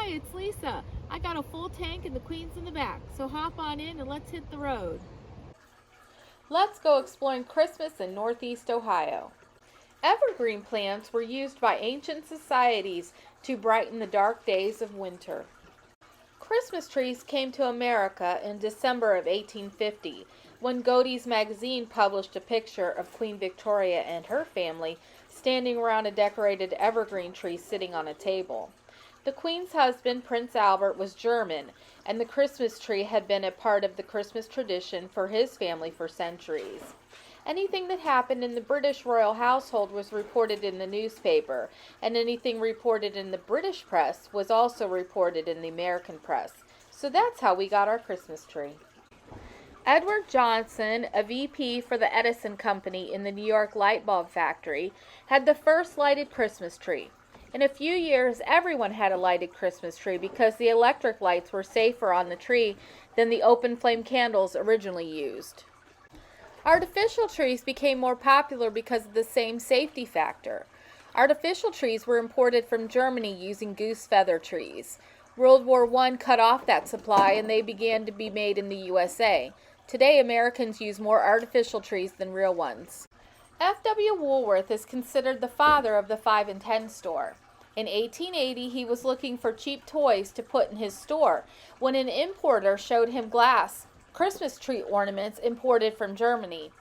Hi, it's Lisa. I got a full tank and the Queen's in the back, so hop on in and let's hit the road. Let's go exploring Christmas in Northeast Ohio. Evergreen plants were used by ancient societies to brighten the dark days of winter. Christmas trees came to America in December of 1850 when Godey's magazine published a picture of Queen Victoria and her family standing around a decorated evergreen tree sitting on a table. The Queen's husband, Prince Albert, was German, and the Christmas tree had been a part of the Christmas tradition for his family for centuries. Anything that happened in the British royal household was reported in the newspaper, and anything reported in the British press was also reported in the American press. So that's how we got our Christmas tree. Edward Johnson, a VP for the Edison Company in the New York light bulb factory, had the first lighted Christmas tree. In a few years, everyone had a lighted Christmas tree because the electric lights were safer on the tree than the open flame candles originally used. Artificial trees became more popular because of the same safety factor. Artificial trees were imported from Germany using goose feather trees. World War I cut off that supply and they began to be made in the USA. Today, Americans use more artificial trees than real ones. F.W. Woolworth is considered the father of the 5 and 10 store. In 1880, he was looking for cheap toys to put in his store when an importer showed him glass Christmas tree ornaments imported from Germany.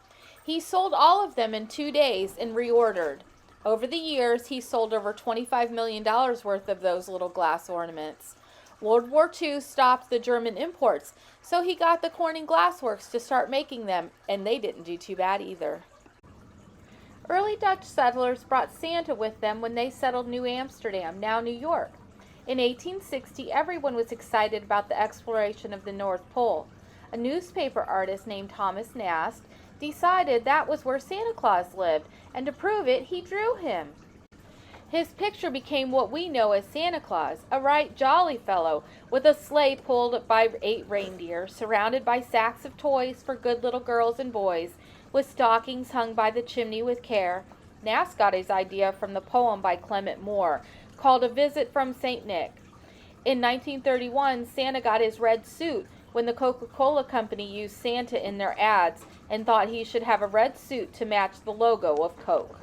He sold all of them in 2 days and reordered. Over the years, he sold over $25 million worth of those little glass ornaments. World War II stopped the German imports, so he got the Corning Glass Works to start making them, and they didn't do too bad either. Early Dutch settlers brought Santa with them when they settled New Amsterdam, now New York. In 1860, everyone was excited about the exploration of the North Pole. A newspaper artist named Thomas Nast decided that was where Santa Claus lived, and to prove it, he drew him. His picture became what we know as Santa Claus, a right jolly fellow with a sleigh pulled by 8 reindeer, surrounded by sacks of toys for good little girls and boys, with stockings hung by the chimney with care. Nast got his idea from the poem by Clement Moore, called A Visit from St. Nick. In 1931, Santa got his red suit when the Coca-Cola Company used Santa in their ads and thought he should have a red suit to match the logo of Coke.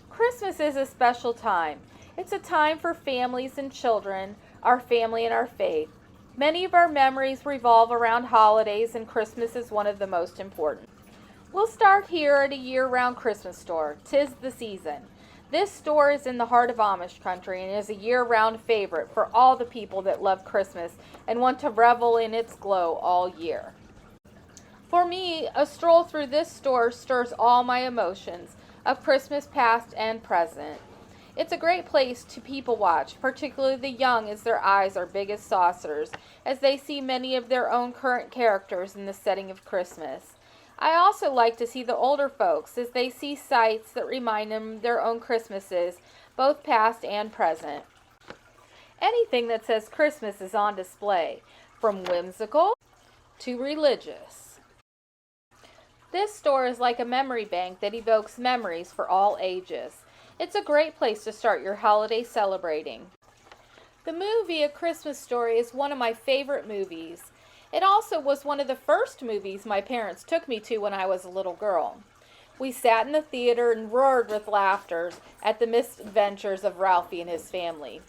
Christmas is a special time. It's a time for families and children, our family and our faith. Many of our memories revolve around holidays, and Christmas is one of the most important. We'll start here at a year-round Christmas store. 'Tis the season. This store is in the heart of Amish country and is a year-round favorite for all the people that love Christmas and want to revel in its glow all year. For me, a stroll through this store stirs all my emotions of Christmas past and present. It's a great place to people watch, particularly the young, as their eyes are big as saucers, as they see many of their own current characters in the setting of Christmas. I also like to see the older folks as they see sights that remind them of their own Christmases, both past and present. Anything that says Christmas is on display, from whimsical to religious. This store is like a memory bank that evokes memories for all ages. It's a great place to start your holiday celebrating. The movie A Christmas Story is one of my favorite movies. It also was one of the first movies my parents took me to when I was a little girl. We sat in the theater and roared with laughter at the misadventures of Ralphie and his family.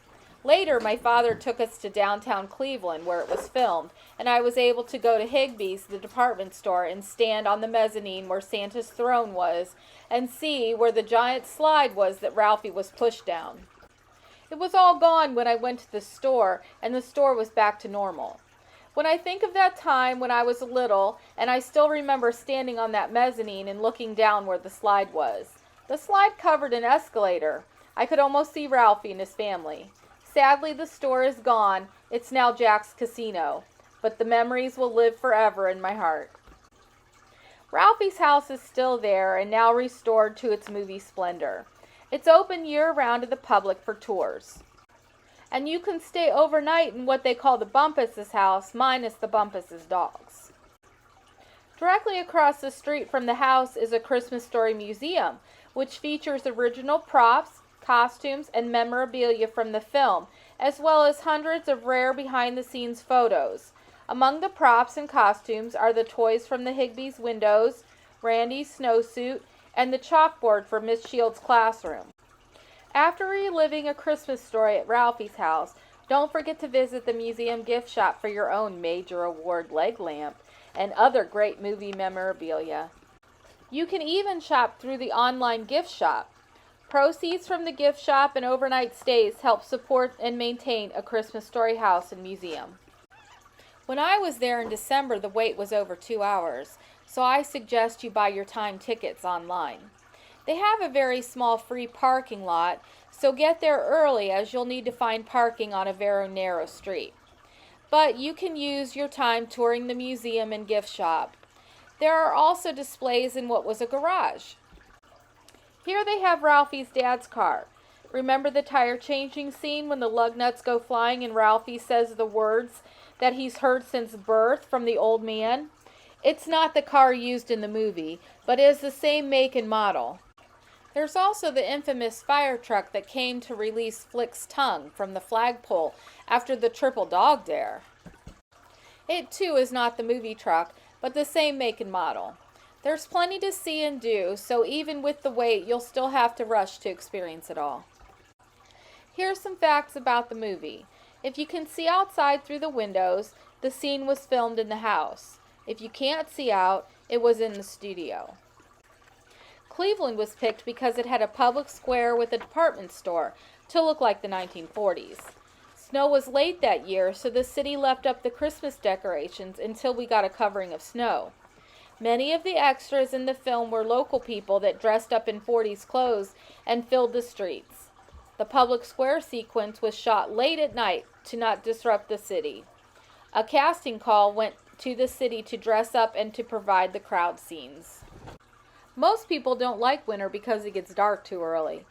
Later, my father took us to downtown Cleveland where it was filmed, and I was able to go to Higbee's, the department store, and stand on the mezzanine where Santa's throne was and see where the giant slide was that Ralphie was pushed down. It was all gone when I went to the store, and the store was back to normal. When I think of that time when I was little, and I still remember standing on that mezzanine and looking down where the slide was. The slide covered an escalator. I could almost see Ralphie and his family. Sadly, the store is gone. It's now Jack's Casino. But the memories will live forever in my heart. Ralphie's house is still there and now restored to its movie splendor. It's open year-round to the public for tours. And you can stay overnight in what they call the Bumpas House, minus the Bumpas dogs. Directly across the street from the house is a Christmas Story museum, which features original props, costumes, and memorabilia from the film, as well as hundreds of rare behind-the-scenes photos. Among the props and costumes are the toys from the Higbee's windows, Randy's snowsuit, and the chalkboard for Miss Shields' classroom. After reliving a Christmas story at Ralphie's house, don't forget to visit the museum gift shop for your own major award leg lamp and other great movie memorabilia. You can even shop through the online gift shop. Proceeds from the gift shop and overnight stays help support and maintain A Christmas Story house and museum. When I was there in December, the wait was over 2 hours, so I suggest you buy your time tickets online. They have a very small free parking lot, so get there early as you'll need to find parking on a very narrow street. But you can use your time touring the museum and gift shop. There are also displays in what was a garage. Here they have Ralphie's dad's car. Remember the tire changing scene when the lug nuts go flying and Ralphie says the words that he's heard since birth from the old man? It's not the car used in the movie, but is the same make and model. There's also the infamous fire truck that came to release Flick's tongue from the flagpole after the triple dog dare. It too is not the movie truck, but the same make and model. There's plenty to see and do, so even with the wait, you'll still have to rush to experience it all. Here's some facts about the movie. If you can see outside through the windows, the scene was filmed in the house. If you can't see out, it was in the studio. Cleveland was picked because it had a public square with a department store to look like the 1940s. Snow was late that year, so the city left up the Christmas decorations until we got a covering of snow. Many of the extras in the film were local people that dressed up in 40s clothes and filled the streets. The public square sequence was shot late at night to not disrupt the city. A casting call went to the city to dress up and to provide the crowd scenes. Most people don't like winter because it gets dark too early.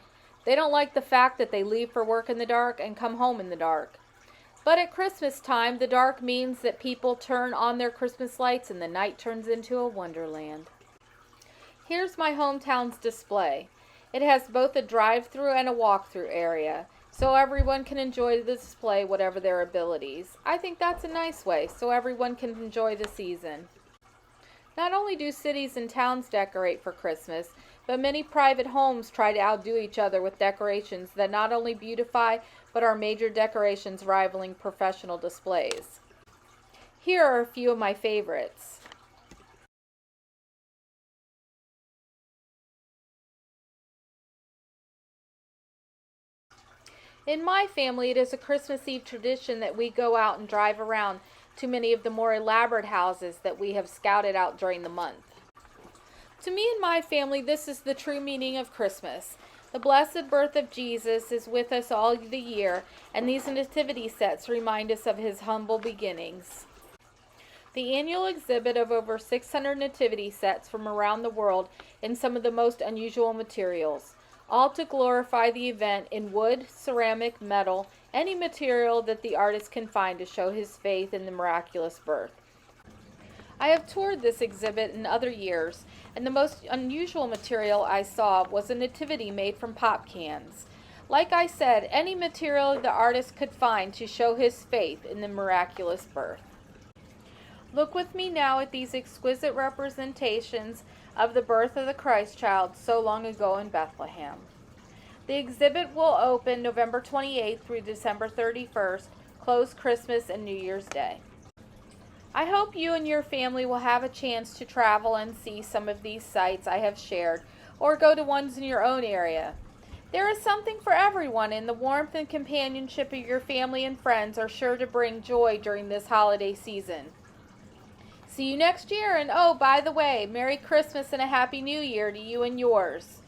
They don't like the fact that they leave for work in the dark and come home in the dark. But at Christmas time, the dark means that people turn on their Christmas lights and the night turns into a wonderland. Here's my hometown's display. It has both a drive-through and a walk-through area, so everyone can enjoy the display whatever their abilities. I think that's a nice way, so everyone can enjoy the season. Not only do cities and towns decorate for Christmas, but many private homes try to outdo each other with decorations that not only beautify, but are major decorations rivaling professional displays. Here are a few of my favorites. In my family, it is a Christmas Eve tradition that we go out and drive around to many of the more elaborate houses that we have scouted out during the month. To me and my family, this is the true meaning of Christmas. The blessed birth of Jesus is with us all the year, and these nativity sets remind us of his humble beginnings. The annual exhibit of over 600 nativity sets from around the world in some of the most unusual materials, all to glorify the event in wood, ceramic, metal, any material that the artist can find to show his faith in the miraculous birth. I have toured this exhibit in other years, and the most unusual material I saw was a nativity made from pop cans. Like I said, any material the artist could find to show his faith in the miraculous birth. Look with me now at these exquisite representations of the birth of the Christ child so long ago in Bethlehem. The exhibit will open November 28th through December 31st, close Christmas and New Year's Day. I hope you and your family will have a chance to travel and see some of these sites I have shared, or go to ones in your own area. There is something for everyone, and the warmth and companionship of your family and friends are sure to bring joy during this holiday season. See you next year, and oh, by the way, Merry Christmas and a Happy New Year to you and yours.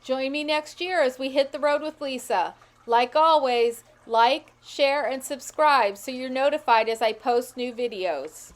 Join me next year as we hit the road with Lisa. Like always, like, share, and subscribe so you're notified as I post new videos.